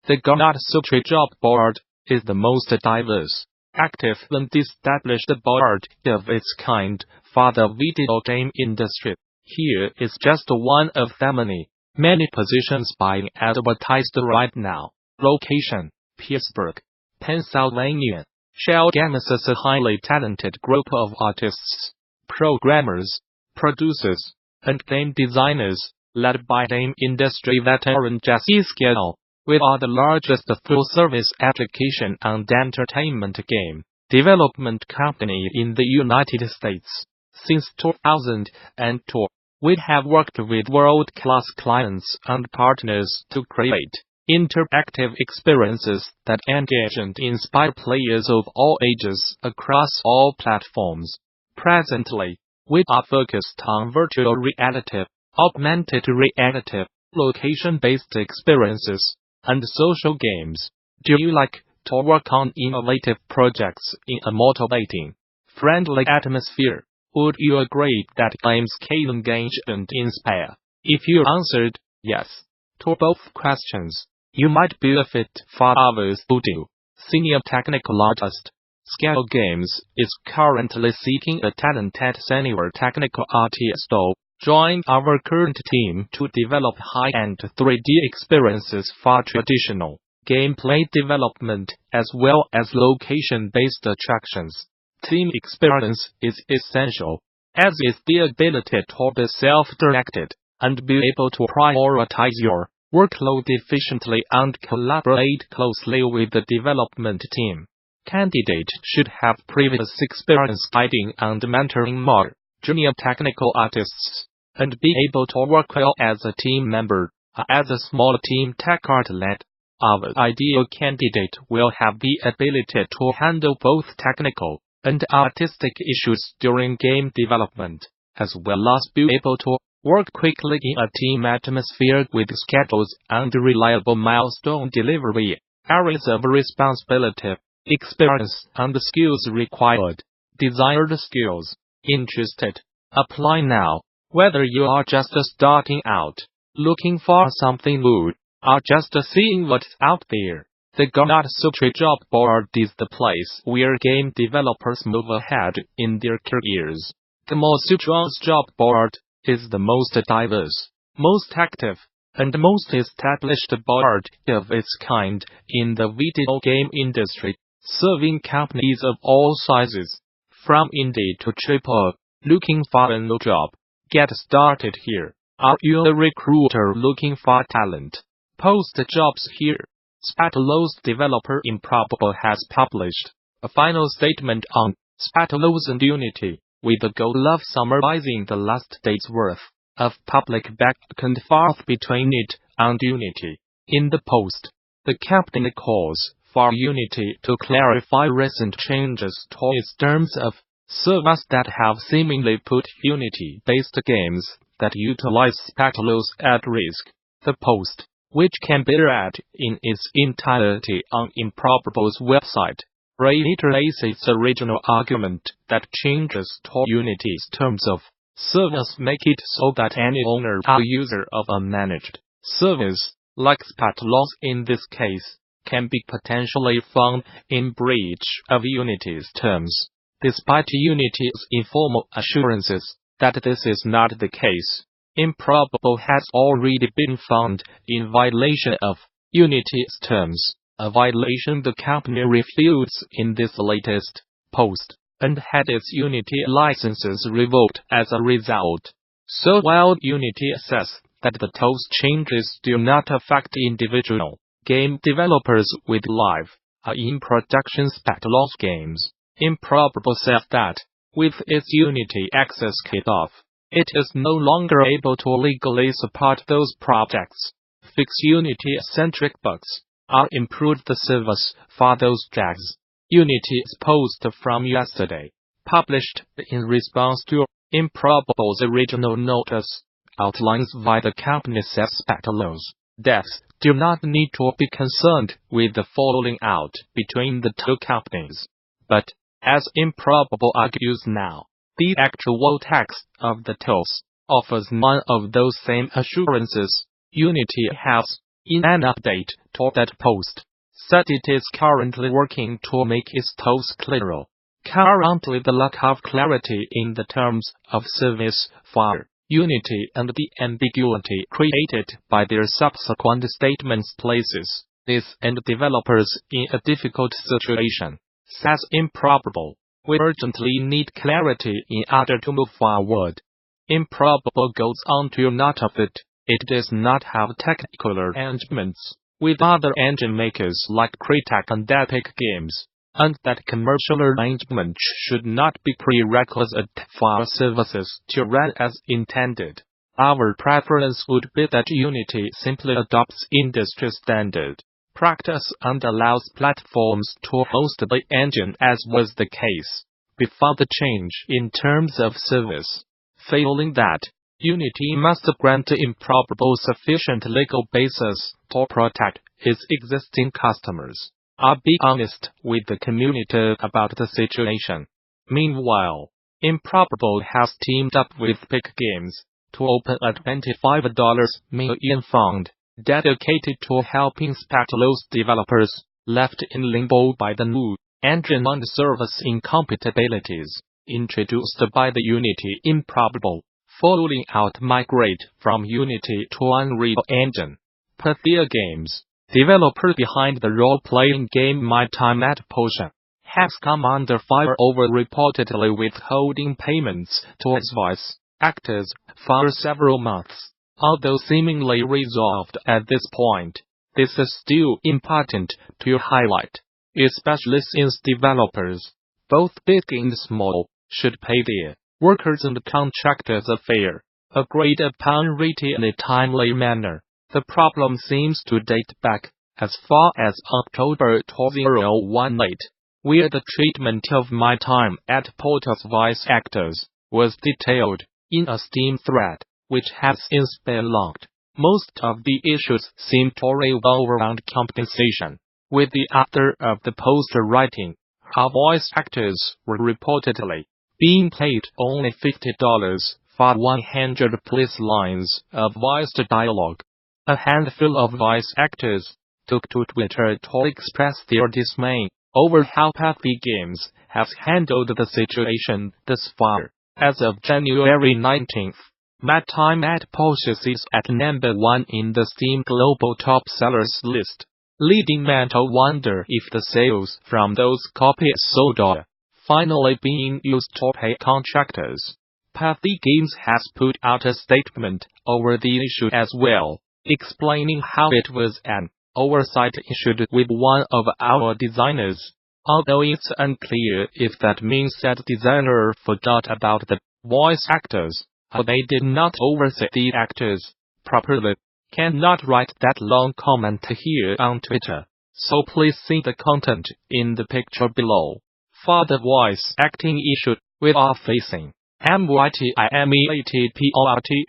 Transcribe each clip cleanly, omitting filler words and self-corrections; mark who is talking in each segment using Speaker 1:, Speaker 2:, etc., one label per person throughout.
Speaker 1: The Gamasutra job board is the most diverse, active and established board of its kind for the video game industry. Here is just one of the many positions being advertised right now. Location: Pittsburgh, Pennsylvania. Schell Games is a highly talented group of artists, programmers, producers, and game designers, led by game industry veteran Jesse Schell. We are the largest full-service application and entertainment game development company in the United States. Since 2002, we have worked with world-class clients and partners to create interactive experiences that engage and inspire players of all ages across all platforms. Presently, we are focused on virtual reality, augmented reality, location-based experiences, and social games. Do you like to work on innovative projects in a motivating, friendly atmosphere? Would you agree that games can engage and inspire? If you answered yes to both questions, you might be a fit for our studio. Senior Technical Artist, Schell Games is currently seeking a talented senior technical artist to join our current team to develop high-end 3D experiences for traditional gameplay development as well as location-based attractions. Team experience is essential, as is the ability to be self-directed and be able to prioritize your workload efficiently and collaborate closely with the development team. Candidates should have previous experience guiding and mentoring more junior technical artists, and be able to work well as a team member, as a small team tech art lead. Our ideal candidate will have the ability to handle both technical and artistic issues during game development, as well as be able to work quickly in a team atmosphere with schedules and reliable milestone delivery. Areas of responsibility, experience, and skills required. Desired skills. Interested? Apply now. Whether you are just starting out, looking for something new, or just seeing what's out there, the Gamasutra job board is the place where game developers move ahead in their careers. Gamasutra's job board is the most diverse, most active, and most established board of its kind in the video game industry, serving companies of all sizes, from indie to AAA. Looking for a new job? Get started here. Are you a recruiter looking for talent? Post jobs here. Spatelo's developer Improbable has published a final statement on Spatelos and Unity, with the goal of summarizing the last day's worth of public back and forth between it and Unity. In the post, the company calls for Unity to clarify recent changes to its terms of service that have seemingly put Unity-based games that utilize Spatelos at risk. The post, which can be read in its entirety on Improbable's website, reiterates its original argument that changes to Unity's terms of service make it so that any owner or user of a managed service, like Spatelos in this case, can be potentially found in breach of Unity's terms, despite Unity's informal assurances that this is not the case. Improbable has already been found in violation of Unity's terms, a violation the company refutes in this latest post, and had its Unity licenses revoked as a result. So while Unity says that the those changes do not affect individual game developers with live, in-production Spatelos games, Improbable says that, with its Unity access cut off, it is no longer able to legally support those projects, fix Unity-centric bugs, or improve the service for those drags. Unity's post from yesterday, published in response to Improbable's original notice, outlines why the company says Spatelos devs do not need to be concerned with the falling out between the two companies. But, as Improbable argues now, the actual text of the tools offers none of those same assurances. Unity has In an update to that post, said it is currently working to make its tools clearer. Currently, the lack of clarity in the terms of service for Unity and the ambiguity created by their subsequent statements places this and developers in a difficult situation. Says Improbable. We urgently need clarity in order to move forward. Improbable goes on to note of it. It does not have technical arrangements with other engine makers like Crytek and Epic Games, and that commercial arrangements should not be prerequisite for services to run as intended. Our preference would be that Unity simply adopts industry standard practice and allows platforms to host the engine as was the case before the change in terms of service. Failing that, Unity must grant Improbable sufficient legal basis to protect its existing customers. I'll be honest with the community about the situation. Meanwhile, Improbable has teamed up with Epic Games to open a $25 million fund dedicated to helping those developers left in limbo by the new engine and service incompatibilities introduced by the Unity Improbable, following out migrate from Unity to Unreal Engine. Pathia Games, developer behind the role-playing game My Time at Potion, has come under fire over reportedly withholding payments to its voice actors for several months. Although seemingly resolved at this point, this is still important to highlight, especially since developers, both big and small, should pay their workers and contractors a fair, agreed upon rate in a timely manner. The problem seems to date back as far as October 2018, where the treatment of My Time at Potion's voice actors was detailed in a Steam thread, which has since been logged. Most of the issues seem to revolve around compensation, with the author of the post writing, our voice actors were reportedly being paid only $50 for 100 plus lines of voiced dialogue. A handful of voice actors took to Twitter to express their dismay over how Pathia Games has handled the situation thus far. As of January 19th, My Time at Potion is at number 1 in the Steam Global Top Sellers list, leading men to wonder if the sales from those copies sold are finally being used to pay contractors. Pathia Games has put out a statement over the issue as well, explaining how it was an oversight issued with one of our designers, although it's unclear if that means that designer forgot about the voice actors, or they did not oversee the actors properly. Cannot write that long comment here on Twitter, so please see the content in the picture below. For the voice acting issue, we are facing MYTIMEATPORT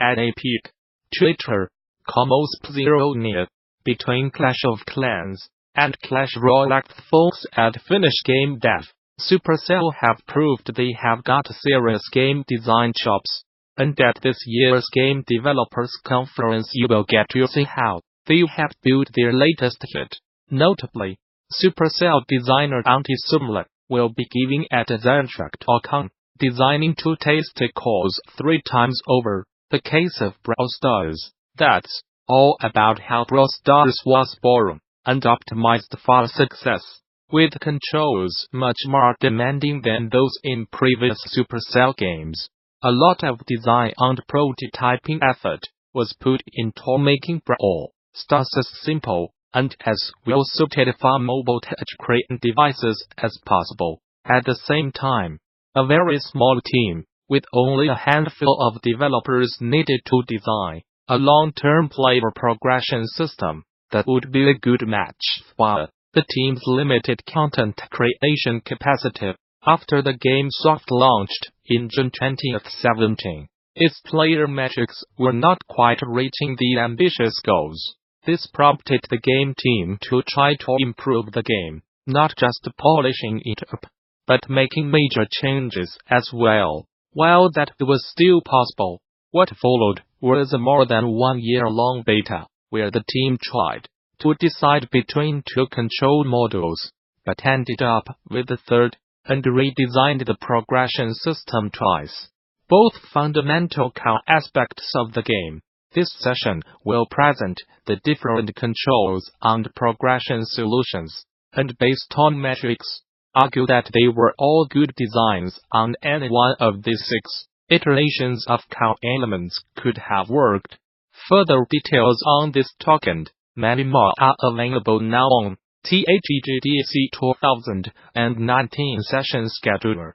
Speaker 1: at Epic, Twitter, Gamasutra, between Clash of Clans and Clash Royale folks at Finnish Game Dev. Supercell have proved they have got serious game design chops, and at this year's Game Developers Conference you will get to see how they have built their latest hit. Notably, Supercell designer Antti Sumla will be giving at Zentract.com, designing 2 testicles 3 times over, the case of Brawl Stars. That's all about how Brawl Stars was born and optimized for success, with controls much more demanding than those in previous Supercell games. A lot of design and prototyping effort was put into making Brawl Stars as simple and as well suited for mobile touchscreen devices as possible. At the same time, a very small team, with only a handful of developers needed to design a long-term player progression system that would be a good match for the team's limited content creation capacity. After the game soft launched in June 2017, its player metrics were not quite reaching the ambitious goals. This prompted the game team to try to improve the game, not just polishing it up, but making major changes as well. While that was still possible, what followed was a more than 1-year-long beta, where the team tried to decide between two control models, but ended up with the third, and redesigned the progression system twice. Both fundamental core aspects of the game. This session will present the different controls and progression solutions, and based on metrics, argue that they were all good designs and any one of these 6 iterations of core elements could have worked. Further details on this talk and many more are available now on THEGDC 2019 session scheduler.